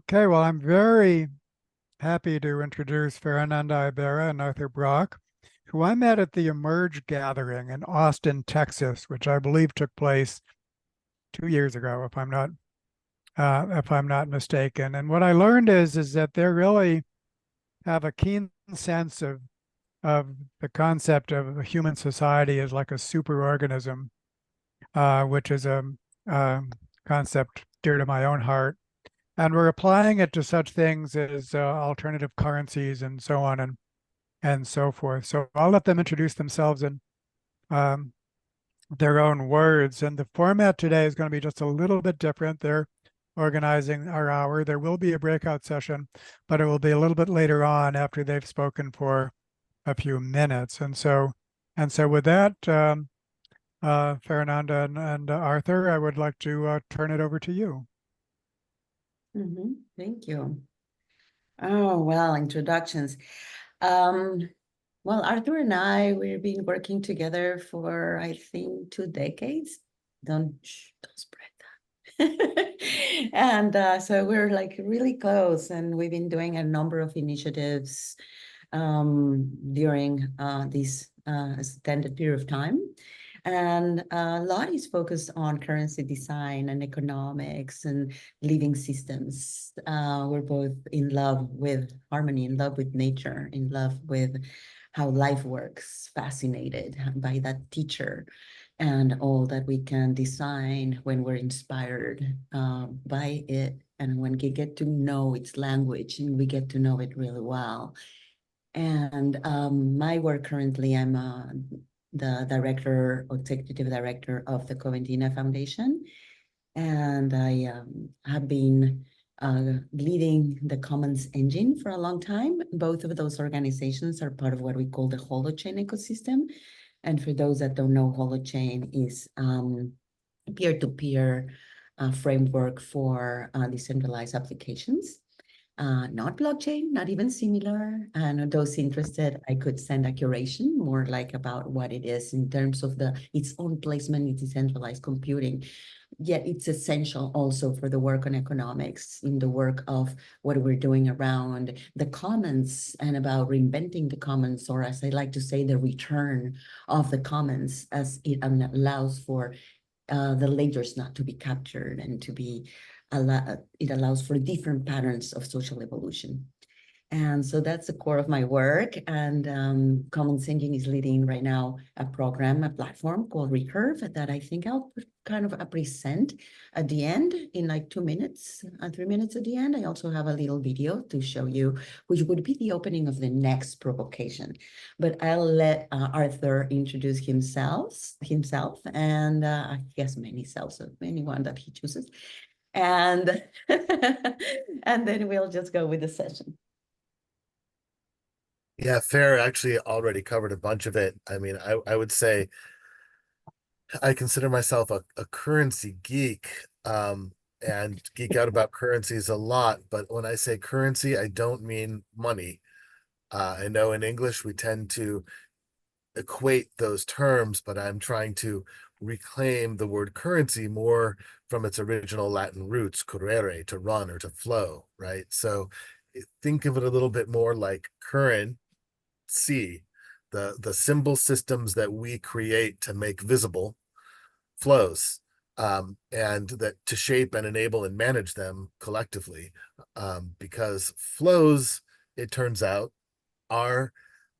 Okay, well, I'm very happy to introduce Ferananda Ibarra and Arthur Brock, who I met at the Emerge gathering in Austin, Texas, which I believe took place 2 years ago, if I'm not mistaken. And what I learned is that they really have a keen sense of the concept of a human society as like a superorganism, which is a concept dear to my own heart. And we're applying it to such things as alternative currencies and so on and so forth. So I'll let them introduce themselves in um, their own words. And the format today is going to be just a little bit different. They're organizing our hour. There will be a breakout session, but it will be a little bit later on after they've spoken for a few minutes. And so with that, Fernanda and Arthur, I would like to turn it over to you. Thank you. Oh, well, introductions. Well, Arthur and I, we've been working together for, I think, 2 decades. Don't spread that. And so we're like really close, and we've been doing a number of initiatives during this extended period of time. And a lot is focused on currency design and economics and living systems. We're both in love with harmony, in love with nature, in love with how life works, fascinated by that teacher and all that we can design when we're inspired by it. And when we get to know its language and we get to know it really well. And my work currently, I'm the director or executive director of the Coventina Foundation. And I have been leading the Commons engine for a long time. Both of those organizations are part of what we call the Holochain ecosystem. And for those that don't know, Holochain is peer-to-peer framework for decentralized applications. Not blockchain, not even similar. And those interested, I could send a curation more like about what it is in terms of its own placement in decentralized computing. Yet it's essential also for the work on economics, in the work of what we're doing around the commons and about reinventing the commons, or as I like to say, the return of the commons as it allows for the layers not to be captured and to be it allows for different patterns of social evolution. And so that's the core of my work. And Commons Engine is leading right now a program, a platform called Recurve that I think I'll kind of present at the end in like 2 minutes, 3 minutes at the end. I also have a little video to show you, which would be the opening of the next provocation. But I'll let Arthur introduce himself, and he has many selves, so anyone that he chooses. And and then we'll just go with the session. Yeah, Fair actually already covered a bunch of it. I mean, I would say I consider myself a currency geek, and geek out about currencies a lot. But when I say currency, I don't mean money. I know in English we tend to equate those terms, but I'm trying to reclaim the word currency more from its original Latin roots, currere, to run or to flow, right? So think of it a little bit more like currency, the symbol systems that we create to make visible flows, and that to shape and enable and manage them collectively, because flows, it turns out, are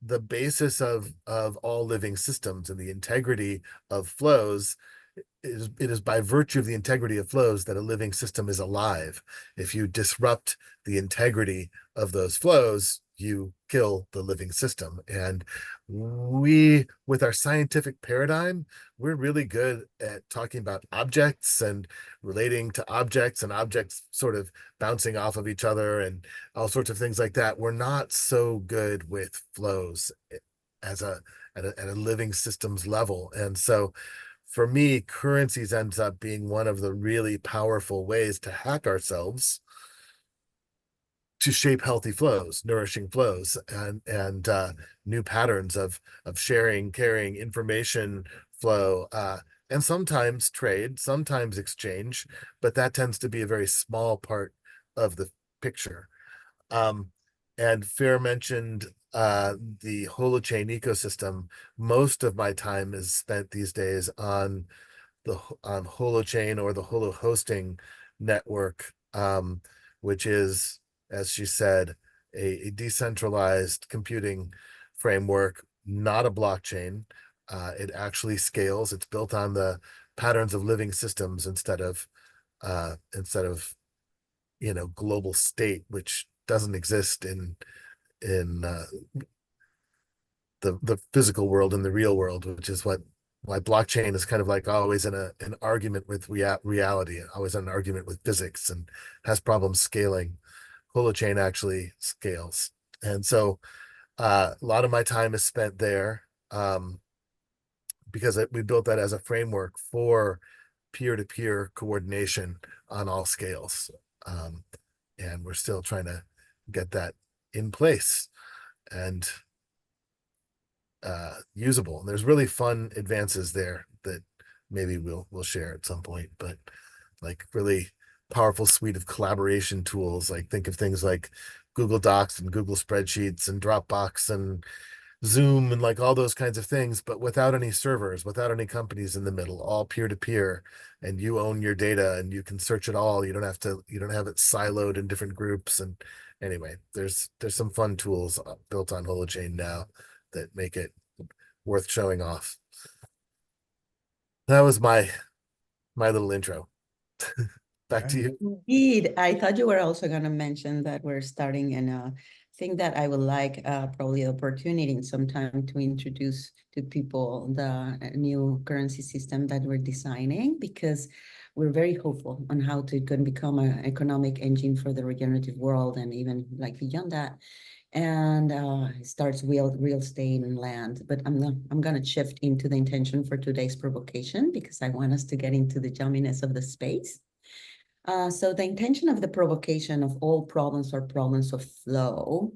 the basis of all living systems, and the integrity of flows it is by virtue of the integrity of flows that a living system is alive. If you disrupt the integrity of those flows, you kill the living system. And we, with our scientific paradigm, we're really good at talking about objects and relating to objects, and objects sort of bouncing off of each other and all sorts of things like that. We're not so good with flows as at a living systems level. And so for me, currencies ends up being one of the really powerful ways to hack ourselves to shape healthy flows, nourishing flows, and new patterns of sharing, carrying, information flow, and sometimes trade, sometimes exchange, but that tends to be a very small part of picture. And Fair mentioned the holochain ecosystem. Most of my time is spent these days on holochain or the holo hosting network, which is, as she said, a decentralized computing framework, not a blockchain. It actually scales. It's built on the patterns of living systems instead of global state, which doesn't exist in the physical world, in the real world, which is why blockchain is kind of like always in an argument with reality, always an argument with physics, and has problems scaling. Holochain actually scales, and so a lot of my time is spent there, because we built that as a framework for peer-to-peer coordination on all scales, and we're still trying to get that in place and usable. And there's really fun advances there that maybe we'll share at some point, but like really powerful suite of collaboration tools. Like think of things like Google Docs and Google Spreadsheets and Dropbox and Zoom and like all those kinds of things, but without any servers, without any companies in the middle, all peer-to-peer, and you own your data and you can search it all. You don't have it siloed in different groups. And anyway, there's some fun tools built on Holochain now that make it worth showing off. That was my little intro. Back to you. Indeed, I thought you were also going to mention that we're starting, and I think that I would like probably the opportunity in some time to introduce to people the new currency system that we're designing, because we're very hopeful on how it can become an economic engine for the regenerative world, and even like beyond that. And it starts real estate and land. But I'm gonna shift into the intention for today's provocation, because I want us to get into the yumminess of the space. So the intention of the provocation of all problems or problems of flow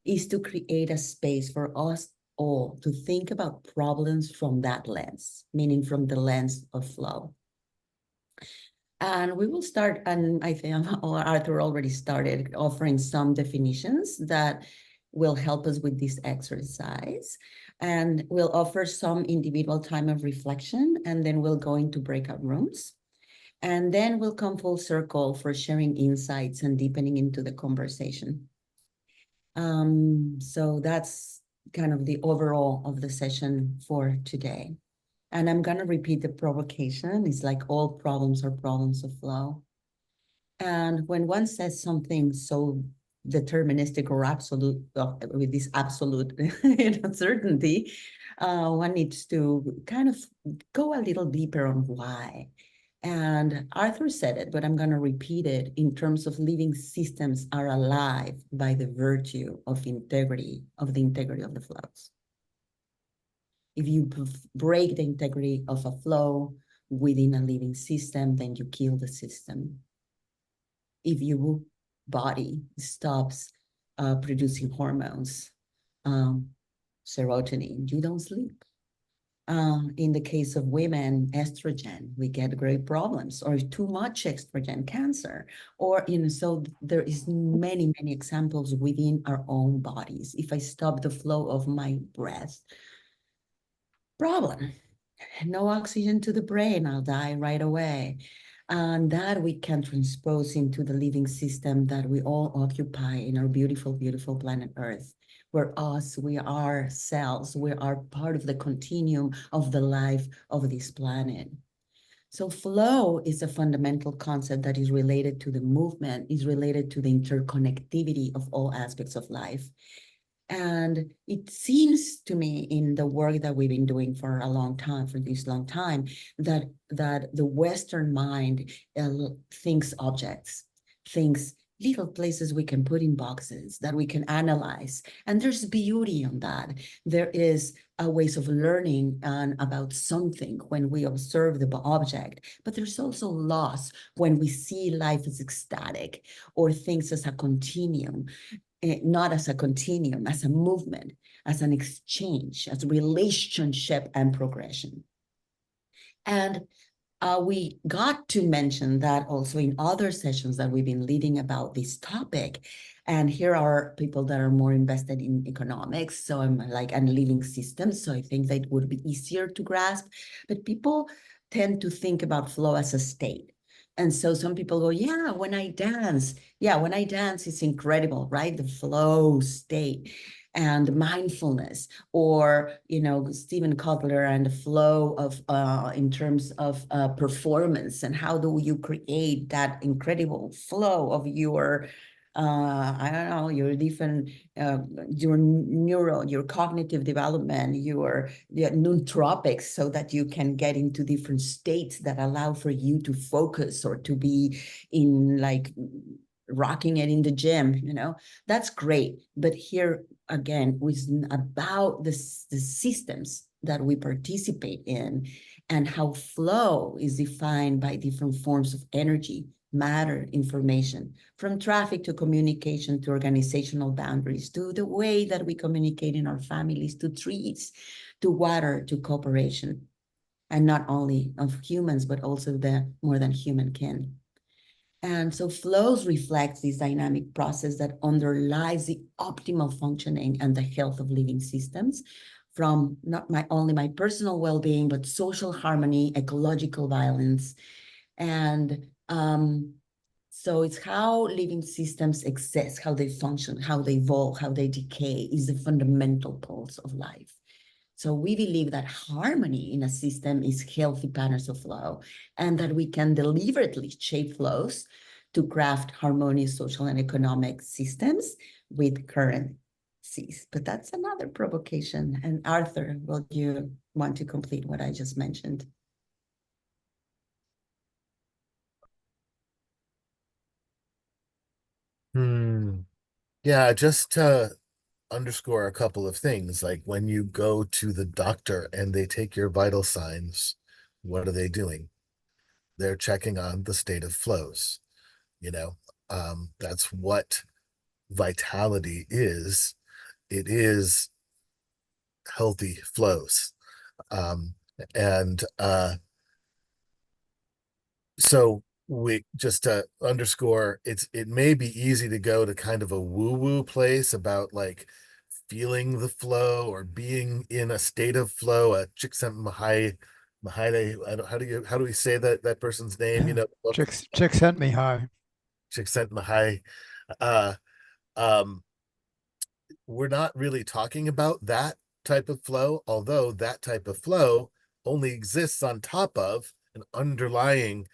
is to create a space for us all to think about problems from that lens, meaning from the lens of flow. And we will start, and I think Arthur already started offering some definitions that will help us with this exercise. And we'll offer some individual time of reflection, and then we'll go into breakout rooms. And then we'll come full circle for sharing insights and deepening into the conversation. So that's kind of the overall of the session for today. And I'm going to repeat the provocation. It's like all problems are problems of flow. And when one says something so deterministic or absolute, with this absolute certainty, one needs to kind of go a little deeper on why. And Arthur said it, but I'm going to repeat it in terms of living systems are alive by the virtue of the integrity of the flows. If you break the integrity of a flow within a living system, then you kill the system. If your body stops producing hormones, serotonin, you don't sleep. In the case of women, estrogen, we get great problems, or too much estrogen, cancer, or, so there is many examples within our own bodies. If I stop the flow of my breath, problem, no oxygen to the brain, I'll die right away. And that we can transpose into the living system that we all occupy in our beautiful, beautiful planet Earth. We're us, we are cells, we are part of the continuum of the life of this planet. So flow is a fundamental concept that is related to the movement, is related to the interconnectivity of all aspects of life. And it seems to me in the work that we've been doing for a long time, for this long time, that the Western mind thinks objects, thinks little places we can put in boxes that we can analyze. And there's beauty in that. There is a ways of learning about something when we observe the object, but there's also loss when we see life as ecstatic or things as a continuum. Not as a continuum, as a movement, as an exchange, as relationship and progression. And we got to mention that also in other sessions that we've been leading about this topic. And here are people that are more invested in economics. So I'm like, and living systems. So I think that would be easier to grasp. But people tend to think about flow as a state. And so some people go, yeah, when I dance, it's incredible, right? The flow state and mindfulness, or Stephen Kotler and the flow of in terms of performance, and how do you create that incredible flow of your I don't know, your different your cognitive development, your nootropics, so that you can get into different states that allow for you to focus or to be in like rocking it in the gym, that's great. But here again, was about the systems that we participate in, and how flow is defined by different forms of energy, matter, information, from traffic to communication to organizational boundaries, to the way that we communicate in our families, to trees, to water, to cooperation, and not only of humans, but also the more than human kin. And so flows reflects this dynamic process that underlies the optimal functioning and the health of living systems, from not only my personal well-being, but social harmony, ecological balance. And so it's how living systems exist, how they function, how they evolve, how they decay is the fundamental pulse of life. So we believe that harmony in a system is healthy patterns of flow, and that we can deliberately shape flows to craft harmonious social and economic systems with currencies. But that's another provocation. And Arthur, will you want to complete what I just mentioned? Yeah, just to underscore a couple of things, like when you go to the doctor and they take your vital signs, what are they doing? They're checking on the state of flows. You know, that's what vitality is. It is healthy flows. Um, and So we just to underscore, it may be easy to go to kind of a woo-woo place about like feeling the flow or being in a state of flow. A Csikszentmihalyi, how do we say that person's name? Book Chick sent me high. Csikszentmihalyi. Uh, um, we're not really talking about that type of flow, although that type of flow only exists on top of an underlying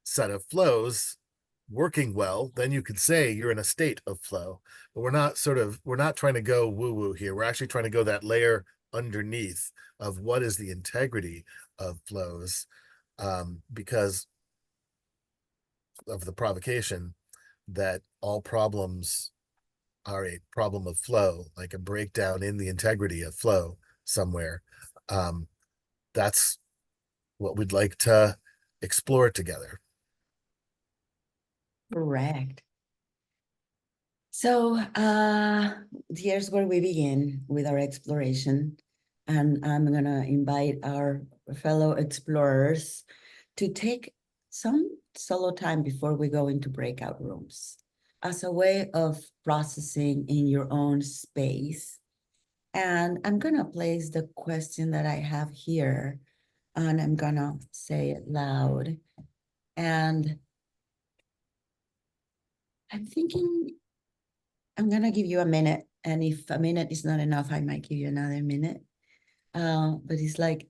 set of flows working well. Then you could say you're in a state of flow. But we're not trying to go woo-woo here. We're actually trying to go that layer underneath of what is the integrity of flows, because of the provocation that all problems are a problem of flow, like a breakdown in the integrity of flow somewhere. Um, that's what we'd like to explore together. Correct. So here's where we begin with our exploration. And I'm going to invite our fellow explorers to take some solo time before we go into breakout rooms as a way of processing in your own space. And I'm going to place the question that I have here, and I'm going to say it loud. And I'm thinking, I'm going to give you a minute. And if a minute is not enough, I might give you another minute. But it's like,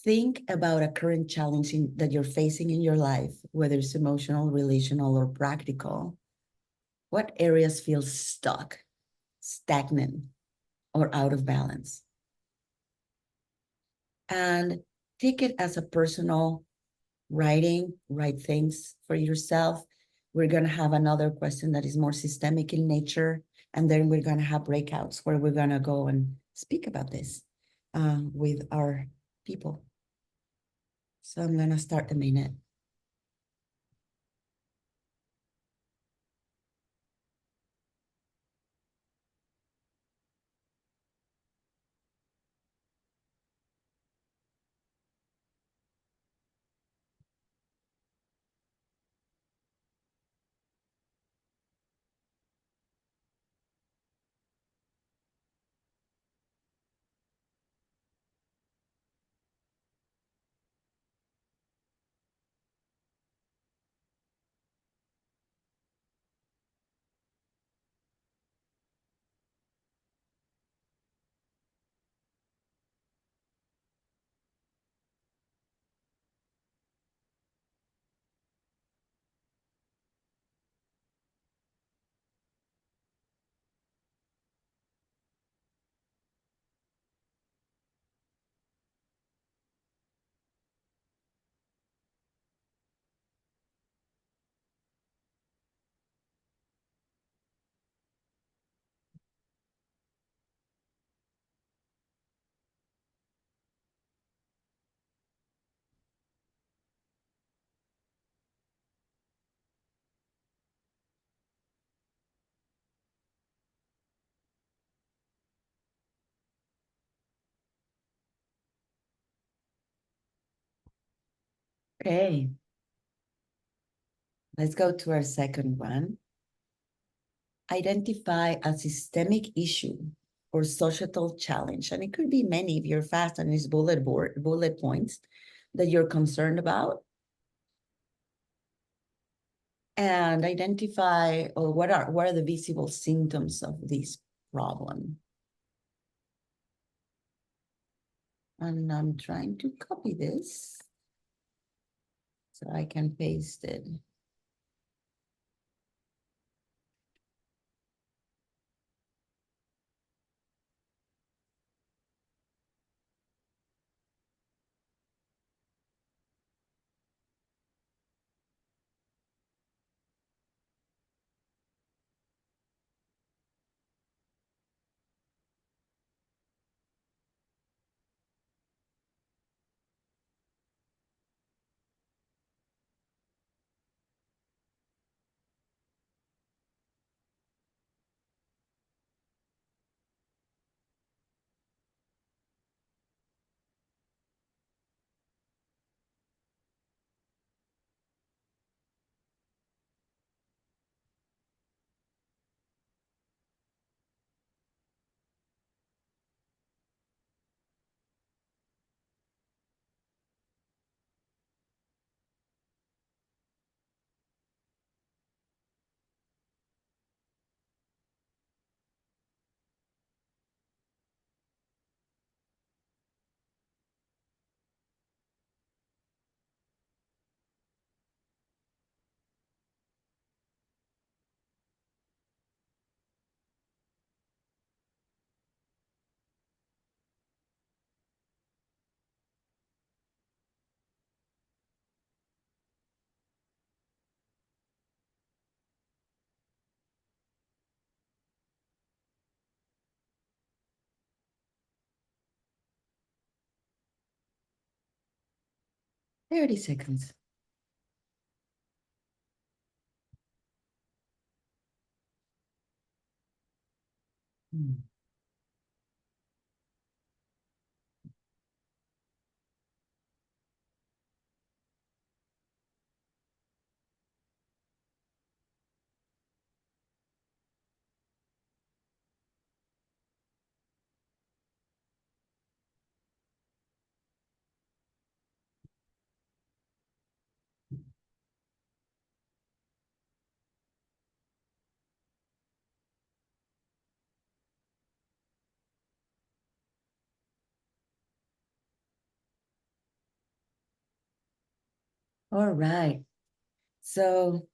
think about a current challenge that you're facing in your life, whether it's emotional, relational, or practical. What areas feel stuck, stagnant, or out of balance? And take it as a personal write things for yourself. We're going to have another question that is more systemic in nature. And then we're going to have breakouts where we're going to go and speak about this with our people. So I'm going to start the minute. Okay. Let's go to our second one. Identify a systemic issue or societal challenge. And it could be many if you're fast on these bullet points that you're concerned about. And identify or what are the visible symptoms of this problem. And I'm trying to copy this so I can paste it. Thirty seconds. All right. So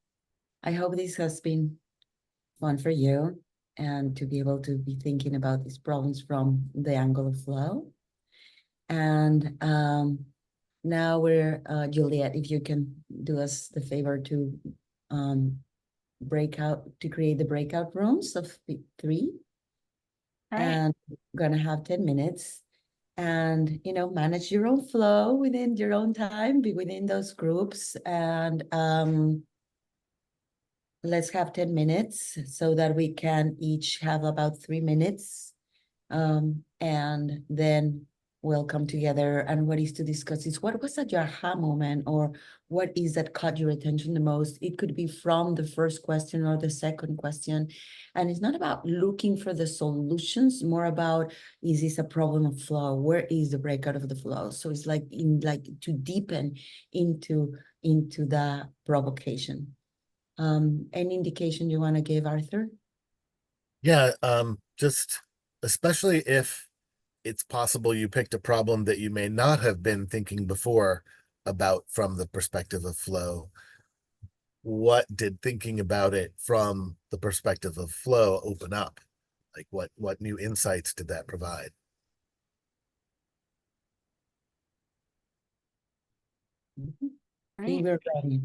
I hope this has been fun for you and to be able to be thinking about these problems from the angle of flow. And now we're, Juliet, if you can do us the favor to create the breakout rooms of the 3. All right. And we're gonna have 10 minutes. And manage your own flow within your own time, be within those groups, and let's have 10 minutes so that we can each have about 3 minutes, and then we'll come together. And what is to discuss is what was that your aha moment, or what is that caught your attention the most? It could be from the first question or the second question. And it's not about looking for the solutions, more about, is this a problem of flow? Where is the breakout of the flow? So it's like to deepen into the provocation. Any indication you want to give, Arthur? Yeah, just especially if it's possible you picked a problem that you may not have been thinking before about from the perspective of flow. What did thinking about it from the perspective of flow open up? Like what new insights did that provide? We were ready.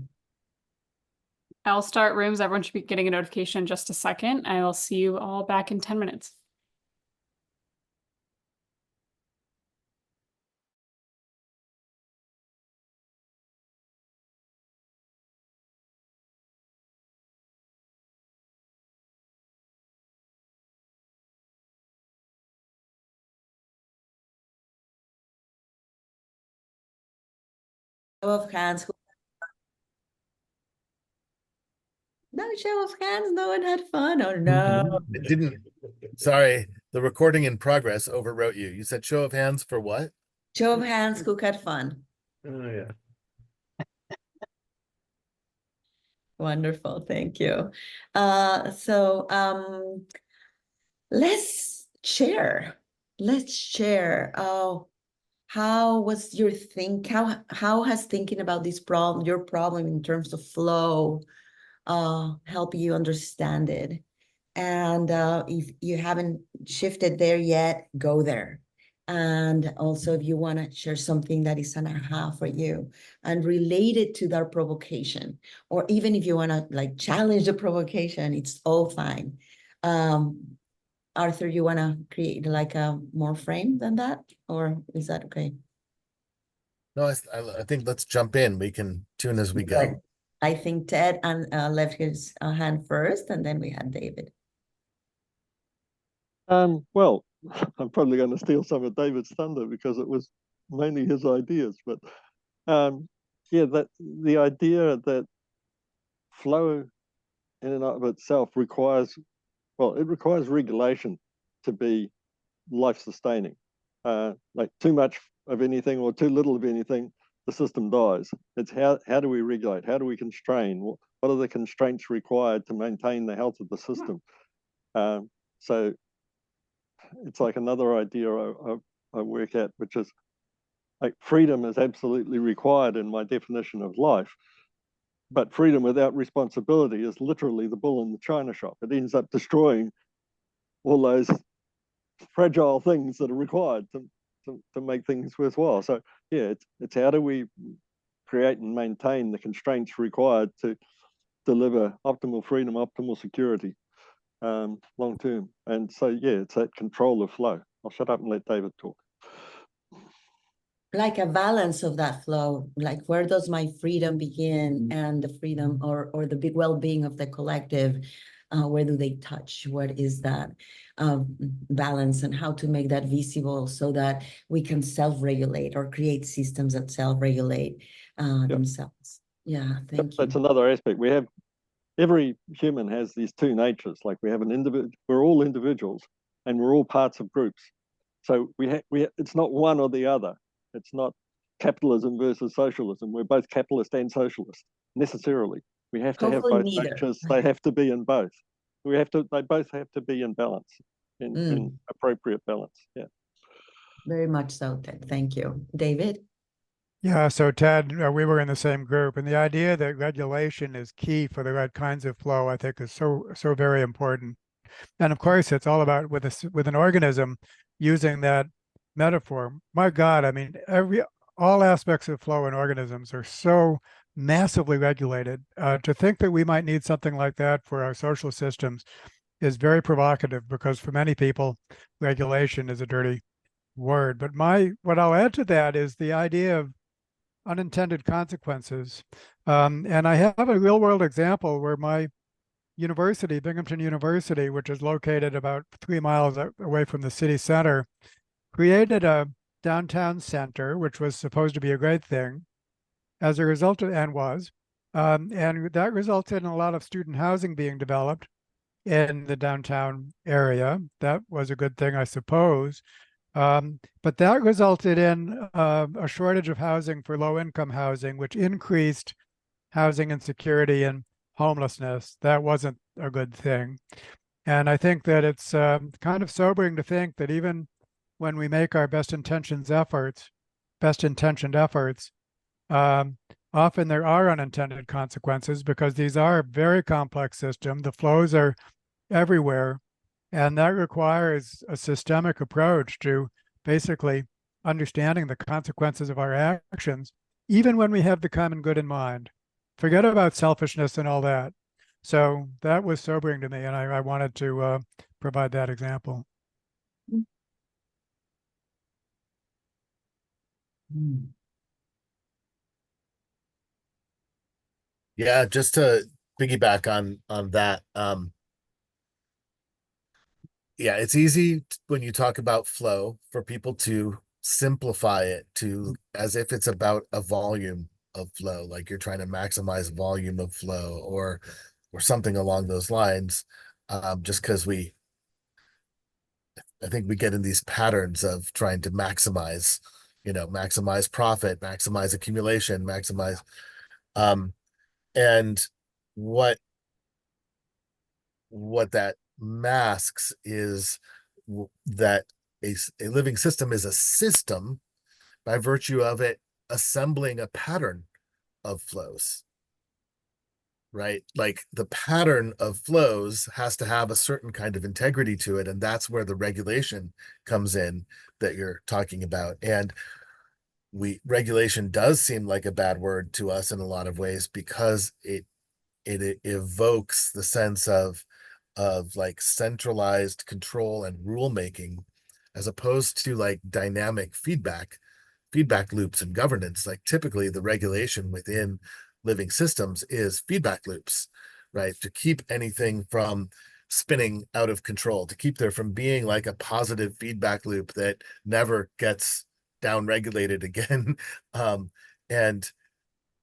I'll start rooms. Everyone should be getting a notification in just a second. I will see you all back in 10 minutes. Show of hands, who No show of hands. No one had fun. Oh no. It didn't. Sorry, the recording in progress overwrote you. You said show of hands for what? Show of hands. Who had fun? Oh yeah. Wonderful. Thank you. Let's share. Let's share. Oh, how was your how has thinking about this problem, your problem in terms of flow, help you understand it? And if you haven't shifted there yet, go there. And also, if you want to share something that is an aha for you and relate it to that provocation, or even if you want to like challenge the provocation, it's all fine. Arthur, you want to create like a more frame than that, or is that okay? No, I think let's jump in. We can tune as we go. Good. I think Ted left his hand first, and then we had David. Well, I'm probably going to steal some of David's thunder because it was mainly his ideas, but yeah, that the idea that flow in and of itself requires, well, it requires regulation to be life-sustaining. Like too much of anything or too little of anything, the system dies. It's how do we regulate? How do we constrain? What are the constraints required to maintain the health of the system? So it's like another idea I work at, which is like freedom is absolutely required in my definition of life. But freedom without responsibility is literally the bull in the china shop. It ends up destroying all those fragile things that are required to make things worthwhile. So yeah, it's how do we create and maintain the constraints required to deliver optimal freedom, optimal security, long term. And so yeah, it's that control of flow. I'll shut up and let David talk. Like a balance of that flow, like where does my freedom begin and the freedom or the big well-being of the collective, where do they touch? What is that balance, and how to make that visible so that we can self-regulate or create systems that self-regulate themselves. Yeah, thank you. That's another aspect. We have, every human has these two natures. Like we have an individual, we're all individuals and we're all parts of groups. So it's not one or the other. It's not capitalism versus socialism. We're both capitalist and socialist necessarily. We have to have both natures. They have to be in both. They both have to be in balance, in appropriate balance. Yeah. Very much so, Ted. Thank you. David? Yeah, so Ted, we were in the same group, and the idea that regulation is key for the right kinds of flow, I think, is so very important. And of course, it's all about with an organism using that metaphor. My God, I mean, all aspects of flow in organisms are so massively regulated. To think that we might need something like that for our social systems is very provocative, because for many people, regulation is a dirty word. But what I'll add to that is the idea of unintended consequences. And I have a real world example where my university, Binghamton University, which is located about 3 miles away from the city center, created a downtown center, which was supposed to be a great thing as a result of, and that resulted in a lot of student housing being developed in the downtown area. That was a good thing, I suppose. But that resulted in a shortage of housing for low-income housing, which increased housing insecurity and homelessness. That wasn't a good thing. And I think that it's kind of sobering to think that even when we make our best intentioned efforts, often there are unintended consequences, because these are a very complex system. The flows are everywhere. And that requires a systemic approach to basically understanding the consequences of our actions, even when we have the common good in mind. Forget about selfishness and all that. So that was sobering to me, and I wanted to provide that example. Yeah, just to piggyback on that. Yeah, it's easy when you talk about flow for people to simplify it to as if it's about a volume of flow, like you're trying to maximize volume of flow, or or something along those lines, just because I think we get in these patterns of trying to maximize, maximize profit, maximize accumulation, maximize, and what that masks is that a living system is a system by virtue of it assembling a pattern of flows, right? Like the pattern of flows has to have a certain kind of integrity to it, and that's where the regulation comes in that you're talking about. And regulation does seem like a bad word to us in a lot of ways, because it evokes the sense of like centralized control and rulemaking, as opposed to like dynamic feedback loops and governance. Like typically the regulation within living systems is feedback loops, right? To keep anything from spinning out of control, to keep there from being like a positive feedback loop that never gets down regulated again. And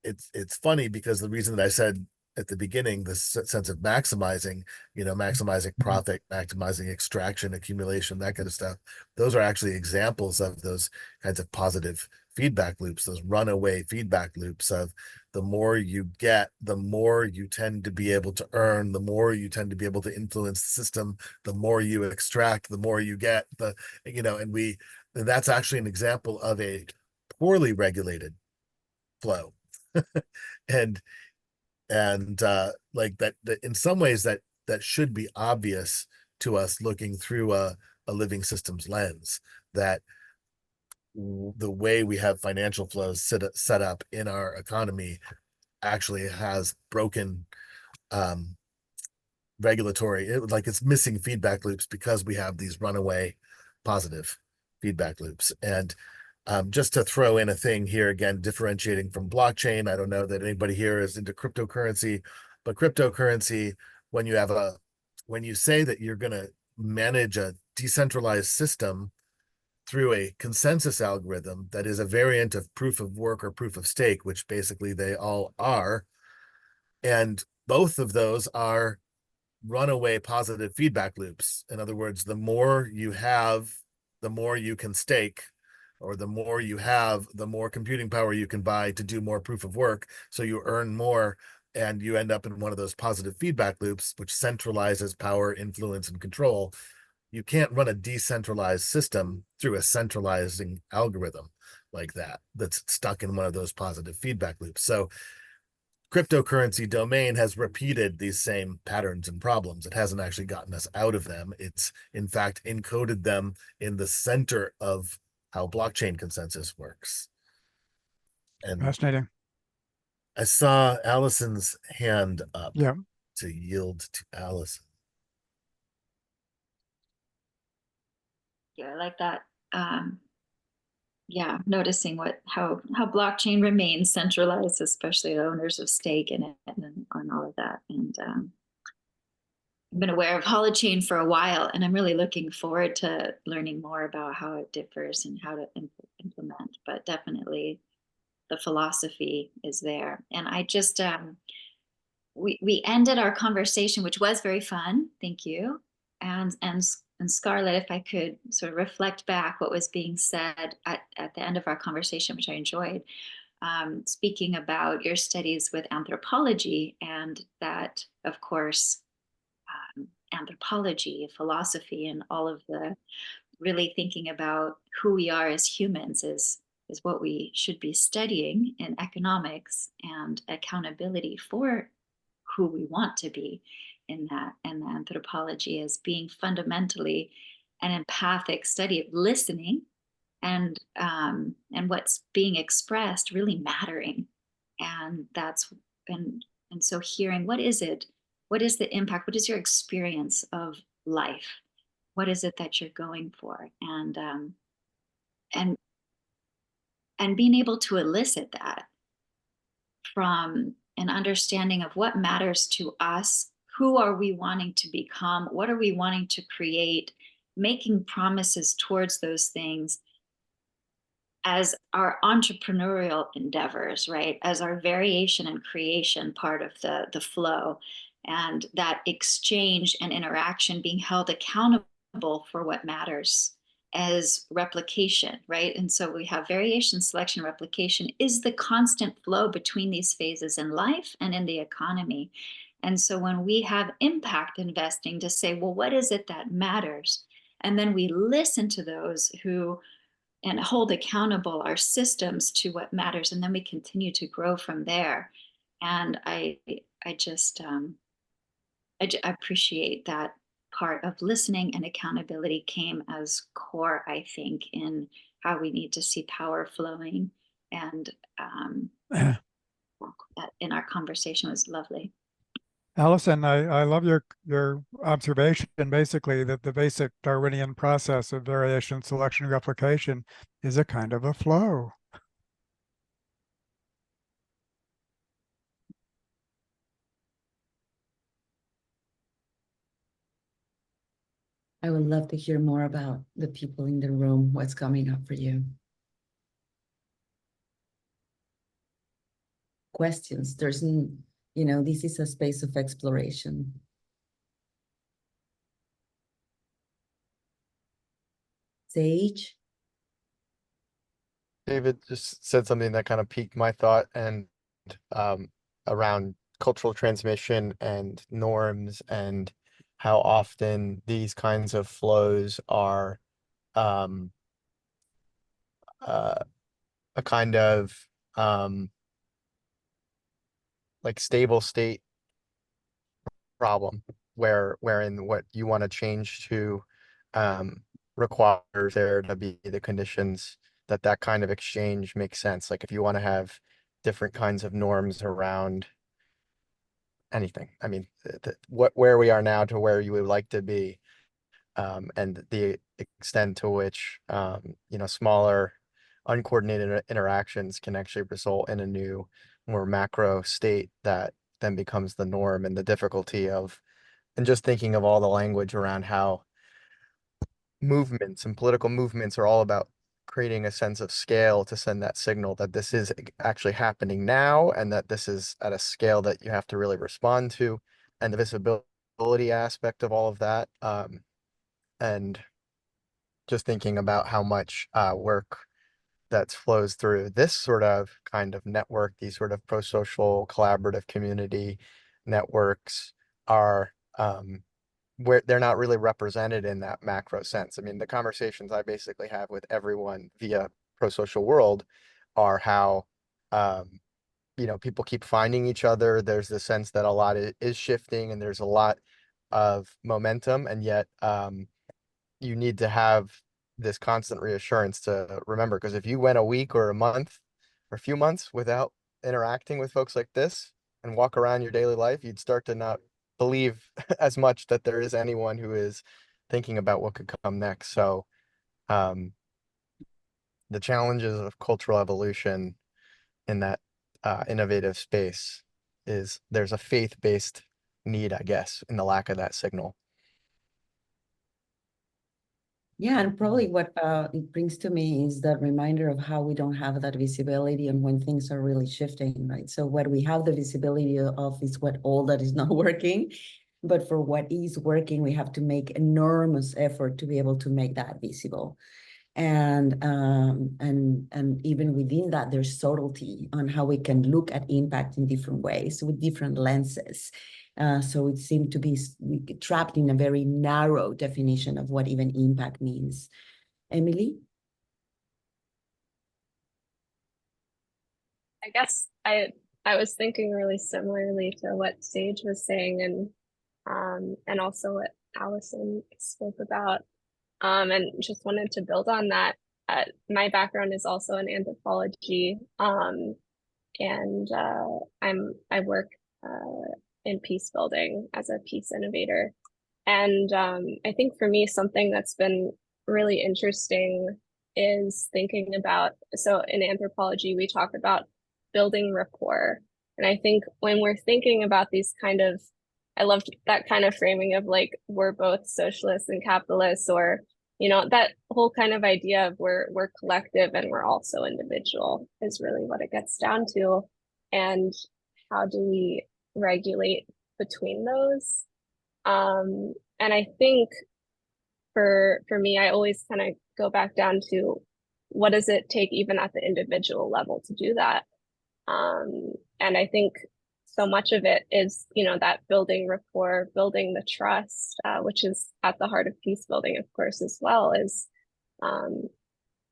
it's funny, because the reason that I said at the beginning, this sense of maximizing, maximizing profit, maximizing extraction, accumulation, that kind of stuff, those are actually examples of those kinds of positive feedback loops, those runaway feedback loops of the more you get, the more you tend to be able to earn, the more you tend to be able to influence the system, the more you extract, the more you get, and that's actually an example of a poorly regulated flow. and like that in some ways that should be obvious to us looking through a living systems lens, that the way we have financial flows set up in our economy actually has broken regulatory, it's missing feedback loops, because we have these runaway positive feedback loops. And just to throw in a thing here, again, differentiating from blockchain, I don't know that anybody here is into cryptocurrency, but cryptocurrency, when you say that you're going to manage a decentralized system through a consensus algorithm that is a variant of proof of work or proof of stake, which basically they all are, and both of those are runaway positive feedback loops. In other words, the more you have, the more you can stake, or the more you have, the more computing power you can buy to do more proof of work. So you earn more, and you end up in one of those positive feedback loops, which centralizes power, influence, and control. You can't run a decentralized system through a centralizing algorithm like that, that's stuck in one of those positive feedback loops. So cryptocurrency domain has repeated these same patterns and problems. It hasn't actually gotten us out of them. It's in fact encoded them in the center of how blockchain consensus works. And Fascinating. I saw Allison's hand up. Yeah. To yield to Allison. Yeah, I like that. Yeah, noticing how blockchain remains centralized, especially the owners of stake in it and on all of that. And I've been aware of holochain for a while, and I'm really looking forward to learning more about how it differs and how to implement. But definitely, the philosophy is there. And I just we ended our conversation, which was very fun. Thank you. And Scarlett, if I could sort of reflect back what was being said at the end of our conversation, which I enjoyed, speaking about your studies with anthropology, and that, of course, anthropology, philosophy, and all of the really thinking about who we are as humans is what we should be studying in economics, and accountability for who we want to be in that, and the anthropology as being fundamentally an empathic study of listening, and what's being expressed really mattering. And that's and so hearing, what is it, what is the impact, what is your experience of life, what is it that you're going for, and being able to elicit that from an understanding of what matters to us, who are we wanting to become, what are we wanting to create, making promises towards those things, as our entrepreneurial endeavors, right? As our variation and creation part of the flow, and that exchange and interaction being held accountable for what matters as replication, right? And so we have variation, selection, replication is the constant flow between these phases in life and in the economy. And so when we have impact investing to say, well, what is it that matters? And then we listen to those who and hold accountable our systems to what matters, and then we continue to grow from there. And I just I appreciate that part of listening, and accountability came as core, I think, in how we need to see power flowing. And in our conversation was lovely. Allison, I love your observation, basically, that the basic Darwinian process of variation, selection, replication is a kind of a flow. I would love to hear more about the people in the room, what's coming up for you. Questions. There's, this is a space of exploration. Sage? David just said something that kind of piqued my thought, and around cultural transmission and norms, and how often these kinds of flows are a kind of like stable state problem, wherein what you want to change to requires there to be the conditions that kind of exchange makes sense. Like if you want to have different kinds of norms around anything, I mean, where we are now to where you would like to be, and the extent to which smaller uncoordinated interactions can actually result in a new, more macro state that then becomes the norm. And the difficulty of, and just thinking of all the language around how movements and political movements are all about creating a sense of scale to send that signal that this is actually happening now, and that this is at a scale that you have to really respond to, and the visibility aspect of all of that. And just thinking about how much work that flows through this sort of kind of network, these sort of pro-social collaborative community networks are where they're not really represented in that macro sense. I mean, the conversations I basically have with everyone via pro-social world are how people keep finding each other. There's the sense that a lot is shifting, and there's a lot of momentum, and yet you need to have this constant reassurance to remember, because if you went a week or a month or a few months without interacting with folks like this and walk around your daily life, you'd start to not believe as much that there is anyone who is thinking about what could come next. So the challenges of cultural evolution in that innovative space is there's a faith-based need, I guess, in the lack of that signal. Yeah, and probably what it brings to me is that reminder of how we don't have that visibility and when things are really shifting, right? So what we have the visibility of is what all that is not working, but for what is working, we have to make enormous effort to be able to make that visible. And even within that, there's subtlety on how we can look at impact in different ways with different lenses. So it seemed to be trapped in a very narrow definition of what even impact means. Emily? I guess I was thinking really similarly to what Sage was saying, and also what Allison spoke about, and just wanted to build on that. My background is also in anthropology, and I work in peace building as a peace innovator. And I think for me, something that's been really interesting is thinking about, so in anthropology, we talk about building rapport. And I think when we're thinking about these kind of, I loved that kind of framing of like, we're both socialists and capitalists, or you know, that whole kind of idea of we're collective and we're also individual is really what it gets down to. And how do we regulate between those? And I think for me, I always kind of go back down to what does it take even at the individual level to do that? And I think so much of it is, you know, that building rapport, building the trust, which is at the heart of peace building, of course, as well, is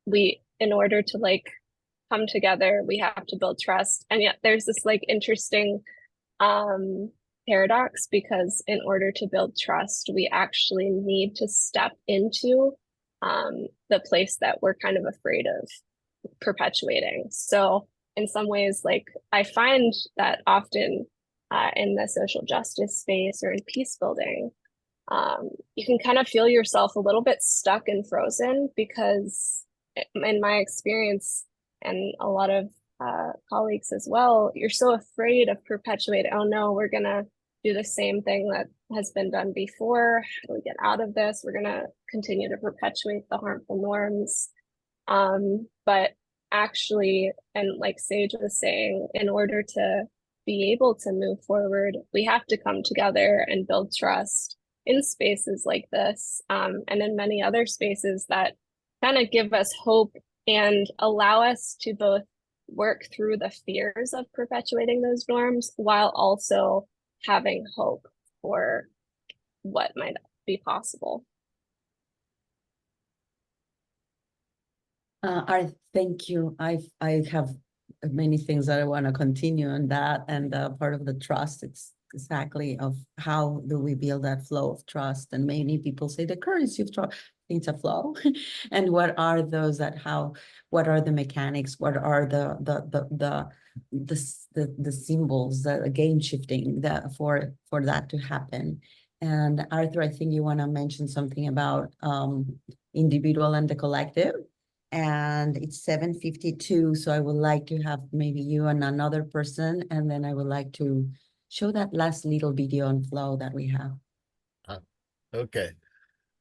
we, in order to like come together, we have to build trust. And yet there's this like interesting paradox, because in order to build trust, we actually need to step into the place that we're kind of afraid of perpetuating. So in some ways, like I find that often in the social justice space or in peace building, you can kind of feel yourself a little bit stuck and frozen, because in my experience and a lot of colleagues as well, you're so afraid of perpetuating, oh no, we're gonna do the same thing that has been done before. How do we get out of this? We're gonna continue to perpetuate the harmful norms. But actually, and like Sage was saying, in order to be able to move forward, we have to come together and build trust in spaces like this, and in many other spaces that kind of give us hope and allow us to both work through the fears of perpetuating those norms while also having hope for what might be possible. Thank you. I have many things that I want to continue on that, and part of the trust, it's exactly of how do we build that flow of trust. And many people say the currency of trust, it's a flow. And what are those what are the mechanics? What are the symbols, the game shifting that for that to happen? And Arthur, I think you want to mention something about individual and the collective. And it's 7:52, so I would like to have maybe you and another person, and then I would like to show that last little video on flow that we have. Okay.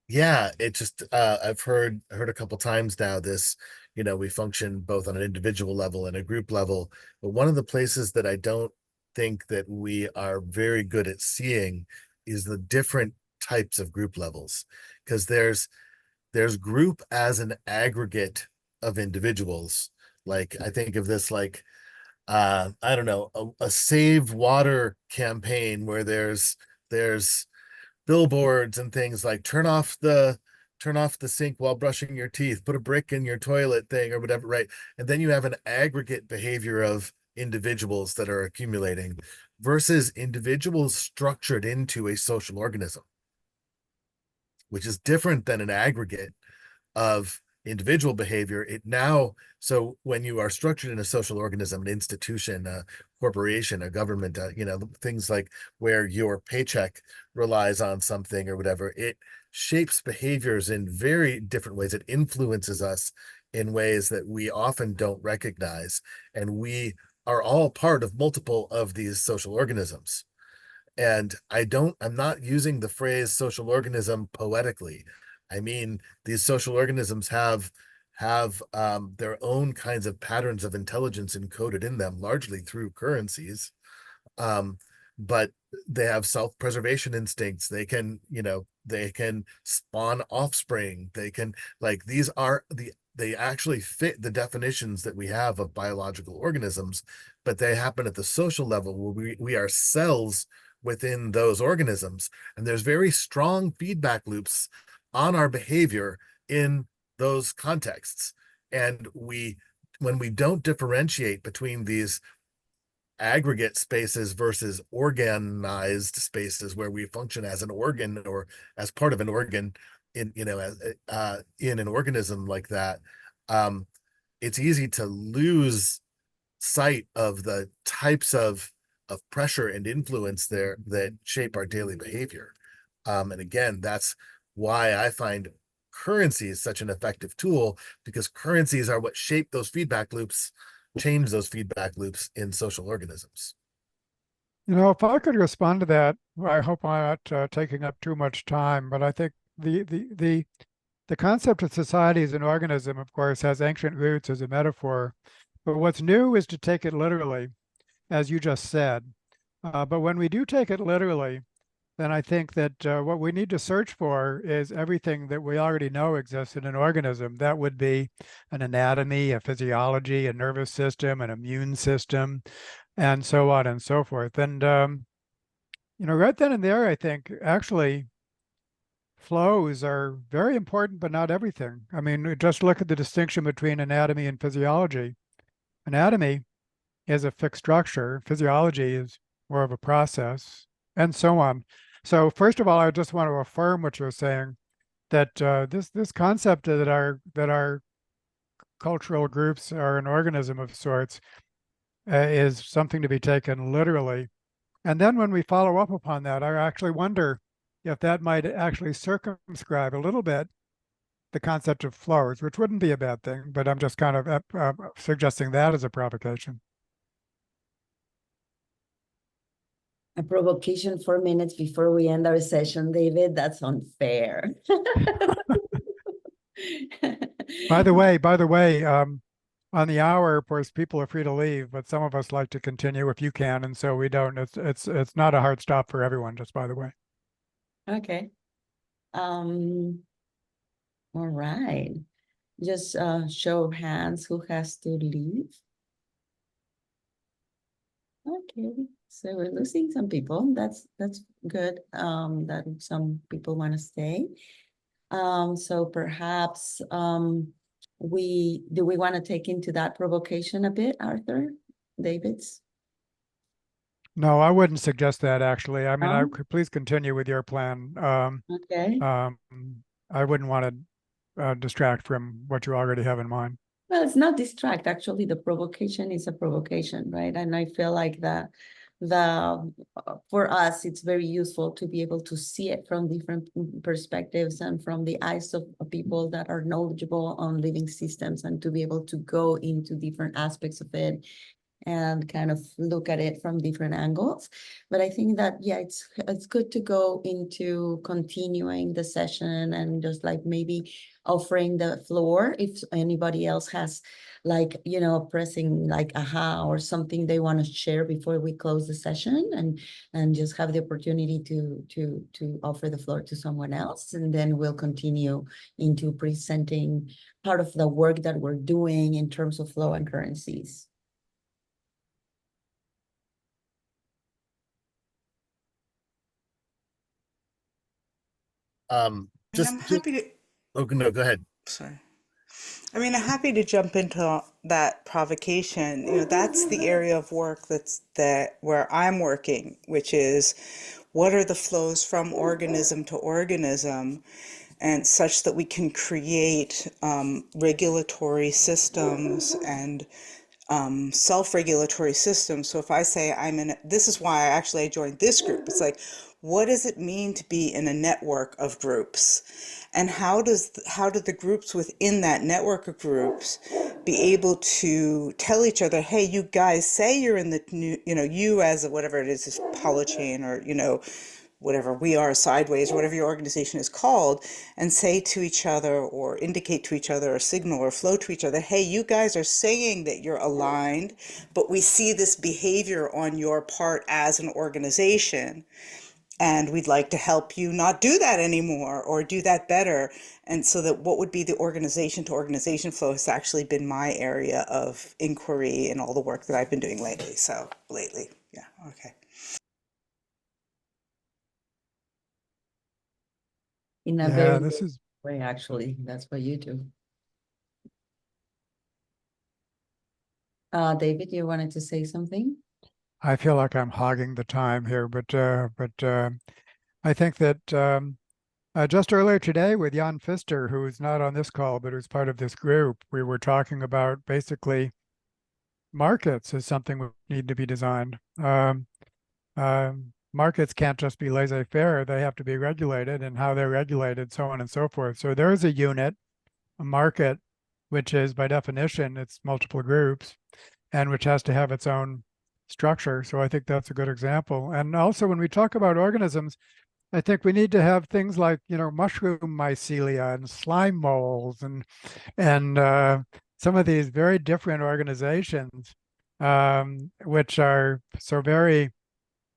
Yeah, it just I've heard a couple times now this, you know, we function both on an individual level and a group level, but one of the places that I don't think that we are very good at seeing is the different types of group levels, because there's group as an aggregate of individuals. Like I think of this like I don't know, a save water campaign where there's billboards and things like turn off the sink while brushing your teeth, put a brick in your toilet thing or whatever, right? And then you have an aggregate behavior of individuals that are accumulating versus individuals structured into a social organism, which is different than an aggregate of individual behavior. So when you are structured in a social organism, an institution, a corporation, a government, you know, things like where your paycheck relies on something or whatever, it shapes behaviors in very different ways. It influences us in ways that we often don't recognize. And we are all part of multiple of these social organisms. And I'm not using the phrase social organism poetically. I mean, these social organisms have their own kinds of patterns of intelligence encoded in them, largely through currencies. But they have self-preservation instincts. They can, you know, they can spawn offspring. They can, like, they actually fit the definitions that we have of biological organisms, but they happen at the social level where we are cells within those organisms. And there's very strong feedback loops on our behavior in those contexts. And when we don't differentiate between these aggregate spaces versus organized spaces where we function as an organ or as part of an organ in, you know, in an organism like that, it's easy to lose sight of the types of pressure and influence there that shape our daily behavior. And again, that's why I find currency is such an effective tool, because currencies are what shape those feedback loops, change those feedback loops in social organisms. You know, if I could respond to that, I hope I'm not taking up too much time, but I think the the concept of society as an organism, of course, has ancient roots as a metaphor, but what's new is to take it literally, as you just said. But when we do take it literally, then I think that what we need to search for is everything that we already know exists in an organism. That would be an anatomy, a physiology, a nervous system, an immune system, and so on and so forth. And, right then and there, I think actually flows are very important, but not everything. I mean, just look at the distinction between anatomy and physiology. Anatomy is a fixed structure, physiology is more of a process, and so on. So first of all, I just want to affirm what you're saying, that this concept that our cultural groups are an organism of sorts is something to be taken literally. And then when we follow up upon that, I actually wonder if that might actually circumscribe a little bit the concept of flows, which wouldn't be a bad thing, but I'm just kind of suggesting that as a provocation. A provocation 4 minutes before we end our session, David, that's unfair. By the way, on the hour, of course, people are free to leave, but some of us like to continue if you can, and so we don't. It's not a hard stop for everyone, just by the way. Okay. All right. Just show of hands who has to leave. Okay, so we're losing some people. That's good. That some people want to stay. So perhaps we want to take into that provocation a bit, Arthur, David's? No, I wouldn't suggest that actually. I mean, No? please continue with your plan. Okay. I wouldn't want to distract from what you already have in mind. Well, it's not distract. Actually, the provocation is a provocation, right? And I feel like for us, it's very useful to be able to see it from different perspectives and from the eyes of people that are knowledgeable on living systems, and to be able to go into different aspects of it and kind of look at it from different angles. But I think that, yeah, it's good to go into continuing the session and just like maybe offering the floor if anybody else has like, pressing like aha or something they want to share before we close the session, and just have the opportunity to offer the floor to someone else. And then we'll continue into presenting part of the work that we're doing in terms of flow and currencies. I'm happy to. Oh no, go ahead. Sorry. I mean, I'm happy to jump into that provocation. That's the area of work where I'm working, which is what are the flows from organism to organism, and such that we can create regulatory systems and self-regulatory systems. So if I say this is why I joined this group. It's like, what does it mean to be in a network of groups? And how do the groups within that network of groups be able to tell each other, hey, you guys say you're in the new, you as whatever it is Holochain, or, whatever we are, Sideways, or whatever your organization is called, and say to each other or indicate to each other or signal or flow to each other, hey, you guys are saying that you're aligned, but we see this behavior on your part as an organization, and we'd like to help you not do that anymore or do that better. And so that what would be the organization to organization flow has actually been my area of inquiry in all the work that I've been doing lately. Yeah, okay. In a very good way, actually. That's what you do. David, you wanted to say something? I feel like I'm hogging the time here, but I think that just earlier today with Jan Pfister, who is not on this call, but who's part of this group, we were talking about basically markets as something that need to be designed. Markets can't just be laissez-faire, they have to be regulated, and how they're regulated, so on and so forth. So there is a unit, a market, which is by definition, it's multiple groups, and which has to have its own structure. So I think that's a good example. And also when we talk about organisms, I think we need to have things like, mushroom mycelia and slime moles and some of these very different organizations, which are so very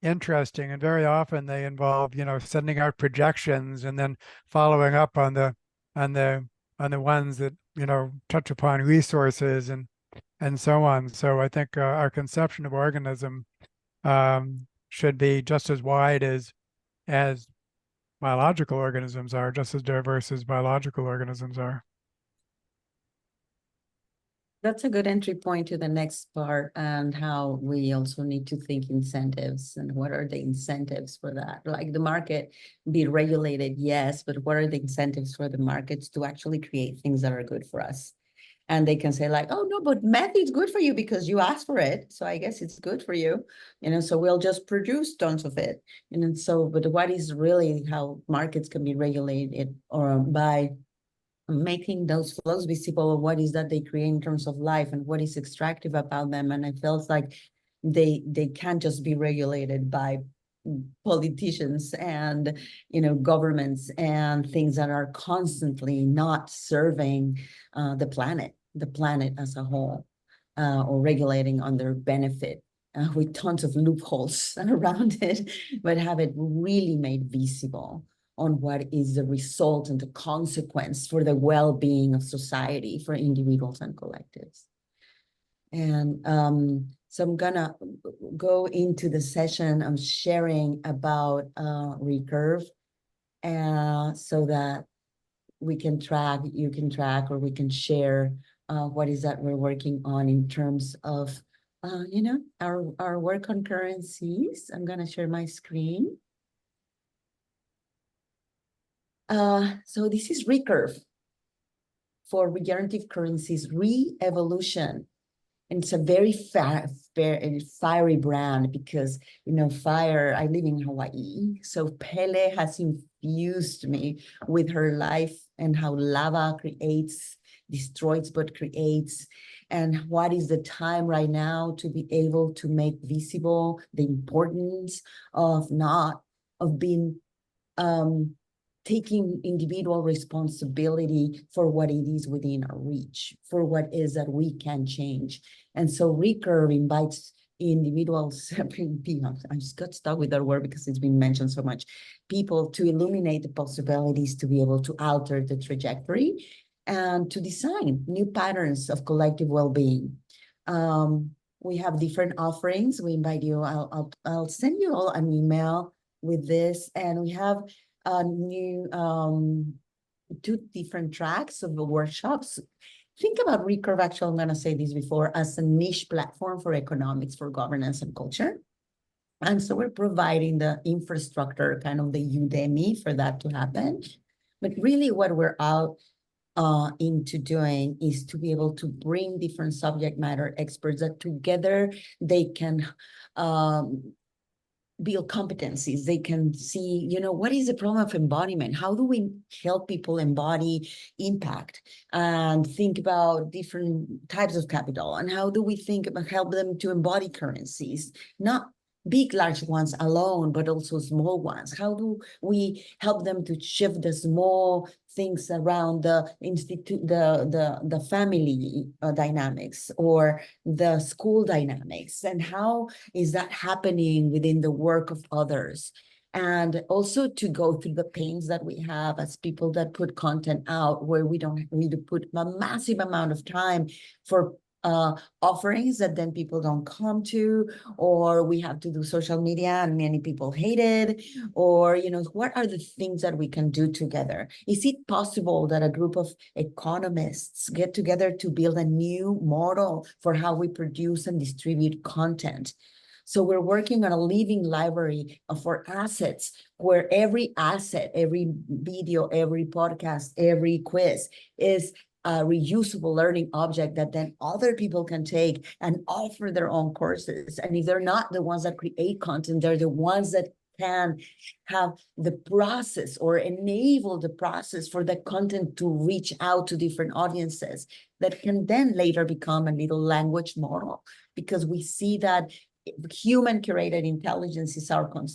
interesting, and very often they involve, sending out projections and then following up on the ones that, touch upon resources and so on. So I think our conception of organism should be just as wide as biological organisms are, just as diverse as biological organisms are. That's a good entry point to the next part, and how we also need to think incentives and what are the incentives for that. Like the market be regulated, yes, but what are the incentives for the markets to actually create things that are good for us? And they can say like, oh no, but meth is good for you because you asked for it, so I guess it's good for you, so we'll just produce tons of it. And so, but what is really how markets can be regulated, or by making those flows visible, of what is that they create in terms of life and what is extractive about them. And I felt like they can't just be regulated by politicians and governments and things that are constantly not serving the planet as a whole, or regulating on their benefit, with tons of loopholes around it, but have it really made visible on what is the result and the consequence for the well-being of society, for individuals and collectives. And so I'm gonna go into the session of sharing about Recurve, so that we can track, you can track, or we can share what is that we're working on in terms of our work on currencies. I'm gonna share my screen. So this is Recurve for regenerative currencies re-evolution. And it's a very fiery brand because, fire, I live in Hawaii. So Pele has infused me with her life and how lava creates, destroys, but creates. And what is the time right now to be able to make visible the importance of being, taking individual responsibility for what it is within our reach, for what is that we can change. And so Recurve invites individuals, I just got stuck with that word because it's been mentioned so much, people to illuminate the possibilities to be able to alter the trajectory and to design new patterns of collective well-being. We have different offerings. We invite you, I'll send you all an email with this, and we have new 2 different tracks of the workshops. Think about Recurve, actually, I'm going to say this before, as a niche platform for economics, for governance and culture. And so we're providing the infrastructure, kind of the Udemy for that to happen. But really what we're out into doing is to be able to bring different subject matter experts that together they can build competencies. They can see, what is the problem of embodiment? How do we help people embody impact and think about different types of capital? And how do we think about help them to embody currencies? Not big, large ones alone, but also small ones. How do we help them to shift the small things around the institute, the family dynamics, or the school dynamics? And how is that happening within the work of others? And also to go through the pains that we have as people that put content out, where we don't need to put a massive amount of time for offerings that then people don't come to, or we have to do social media and many people hate it, or what are the things that we can do together? Is it possible that a group of economists get together to build a new model for how we produce and distribute content? So we're working on a living library for assets, where every asset, every video, every podcast, every quiz is a reusable learning object that then other people can take and offer their own courses. And if they're not the ones that create content, they're the ones that can have the process or enable the process for the content to reach out to different audiences that can then later become a little language model, because we see that human curated intelligence is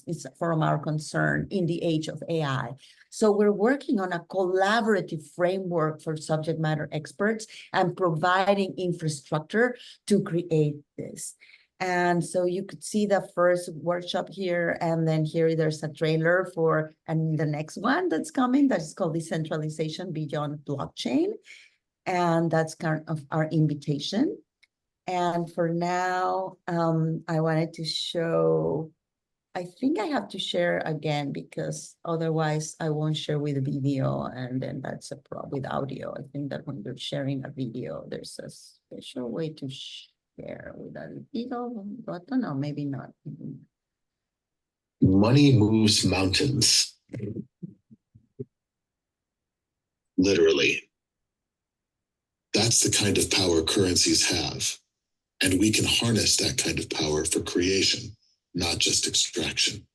is from our concern in the age of AI. So we're working on a collaborative framework for subject matter experts and providing infrastructure to create this. And so you could see the first workshop here, and then here there's a trailer for and the next one that's coming that's called Decentralization Beyond Blockchain. And that's kind of our invitation. And for now, I wanted to show, I think I have to share again because otherwise I won't share with video, and then that's a problem with audio. I think that when you're sharing a video, there's a special way to share with a little button, or maybe not. Money moves mountains. Literally. That's the kind of power currencies have. And we can harness that kind of power for creation, not just extraction.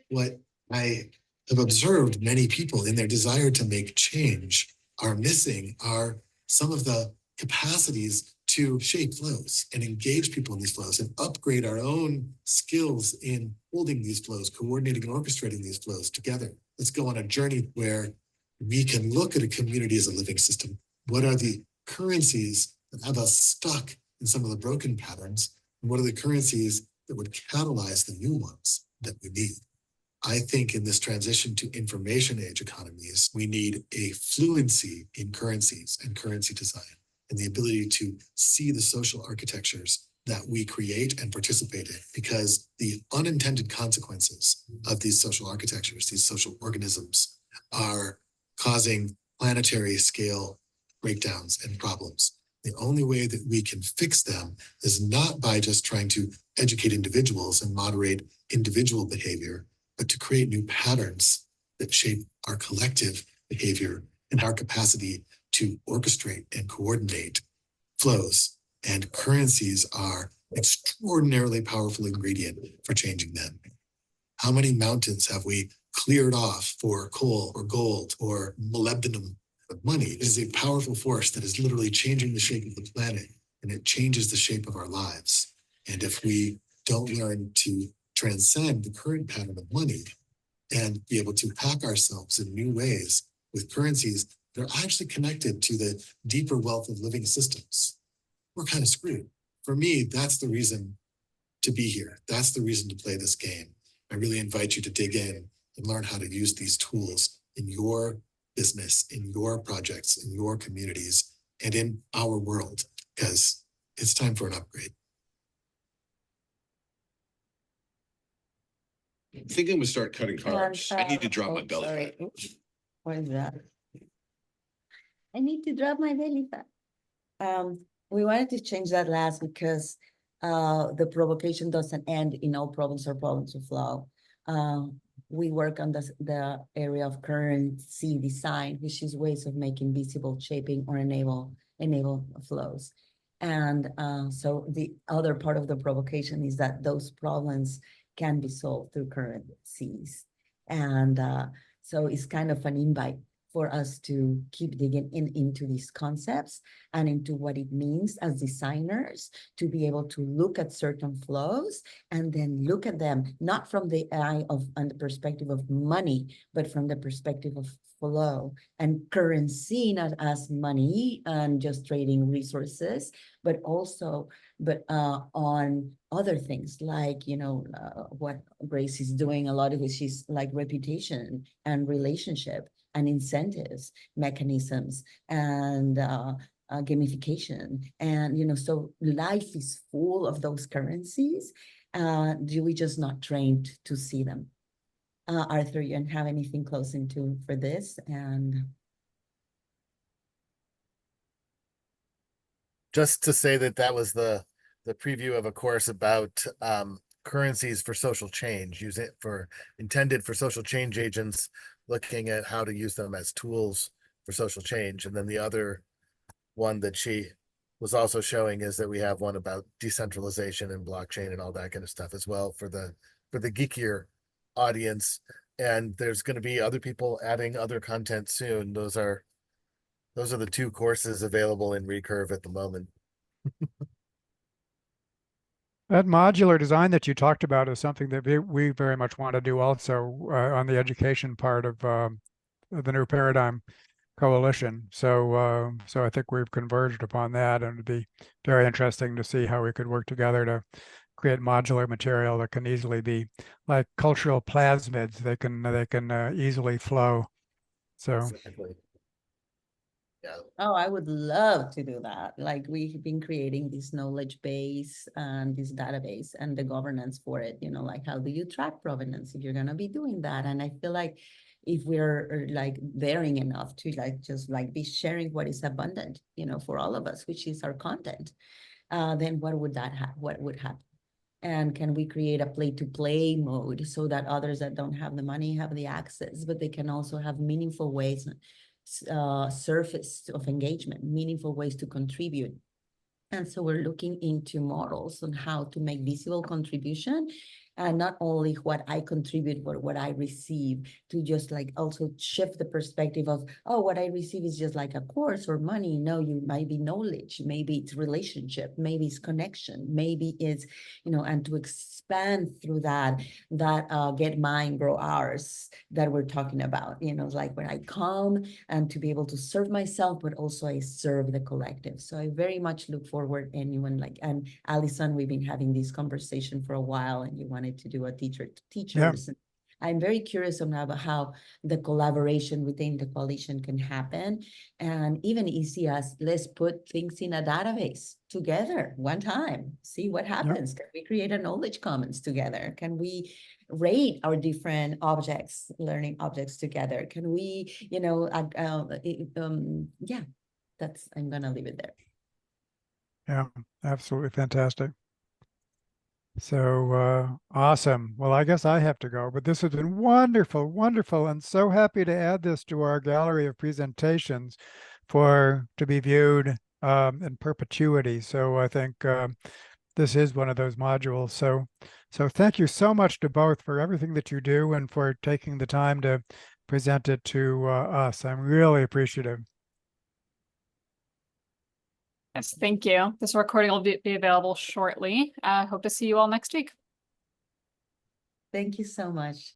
What I have observed many people in their desire to make change are missing are some of the capacities to shape flows and engage people in these flows and upgrade our own skills in holding these flows, coordinating and orchestrating these flows together. Let's go on a journey where we can look at a community as a living system. What are the currencies that have us stuck in some of the broken patterns? And what are the currencies that would catalyze the new ones that we need? I think in this transition to information age economies, we need a fluency in currencies and currency design, and the ability to see the social architectures that we create and participate in, because the unintended consequences of these social architectures, these social organisms, are causing planetary scale breakdowns and problems. The only way that we can fix them is not by just trying to educate individuals and moderate individual behavior, but to create new patterns that shape our collective behavior and our capacity to orchestrate and coordinate flows. And currencies are an extraordinarily powerful ingredient for changing them. How many mountains have we cleared off for coal or gold or molybdenum? But money is a powerful force that is literally changing the shape of the planet, and it changes the shape of our lives. And if we don't learn to transcend the current pattern of money and be able to hack ourselves in new ways with currencies that are actually connected to the deeper wealth of living systems, we're kind of screwed. For me, that's the reason to be here. That's the reason to play this game. I really invite you to dig in and learn how to use these tools in your business, in your projects, in your communities, and in our world, because it's time for an upgrade. I think I'm gonna start cutting carbs. I need to drop my belly sorry. fat. Oops. What is that? I need to drop my belly fat. We wanted to change that last because the provocation doesn't end in all problems or problems of flow. We work on the area of currency design, which is ways of making visible, shaping, or enable flows. And so the other part of the provocation is that those problems can be solved through currencies. And so it's kind of an invite for us to keep digging into these concepts and into what it means as designers to be able to look at certain flows and then look at them not from the eye of and the perspective of money, but from the perspective of flow and currency, not as money and just trading resources, but also on other things like, you know, what Grace is doing a lot of, which is like reputation and relationship and incentives, mechanisms, and gamification. And, you know, so life is full of those currencies. Do we just not trained to see them? Arthur, you don't have anything close into for this? And just to say that that was the preview of a course about currencies for social change, use it for intended for social change agents, looking at how to use them as tools for social change. And then the other one that she was also showing is that we have one about decentralization and blockchain and all that kind of stuff as well for the geekier audience. And there's going to be other people adding other content soon. Those are the two courses available in Recurve at the moment. That modular design that you talked about is something that we very much want to do also on the education part of the New Paradigm Coalition. So I think we've converged upon that, and it'd be very interesting to see how we could work together to create modular material that can easily be like cultural plasmids. They can easily flow. So Exactly. Yeah. Oh, I would love to do that. Like we've been creating this knowledge base and this database and the governance for it, like how do you track provenance if you're going to be doing that? And I feel like if we're like daring enough to just be sharing what is abundant, for all of us, which is our content, then what would happen? And can we create a play-to-play mode so that others that don't have the money have the access, but they can also have meaningful ways, surface of engagement, meaningful ways to contribute. And so we're looking into models on how to make visible contribution, and not only what I contribute, but what I receive, to just also shift the perspective of, oh, what I receive is just like a course or money. No, you might be knowledge, maybe it's relationship, maybe it's connection, maybe it's, and to expand through that get mine, grow ours that we're talking about, like when I come and to be able to serve myself, but also I serve the collective. So I very much look forward, anyone and Alison, we've been having this conversation for a while, and you wanted to do a teacher to teachers. Yeah. I'm very curious about how the collaboration within the coalition can happen, and even easy as let's put things in a database together one time, see what happens. Yep. Can we create a knowledge commons together? Can we rate our different objects, learning objects together? Can we, yeah, I'm gonna leave it there. Yeah, absolutely fantastic. So awesome. Well, I guess I have to go, but this has been wonderful, wonderful, and so happy to add this to our gallery of presentations to be viewed in perpetuity. So I think this is one of those modules. So thank you so much to both for everything that you do and for taking the time to present it to us. I'm really appreciative. Yes, thank you. This recording will be available shortly. Hope to see you all next week. Thank you so much.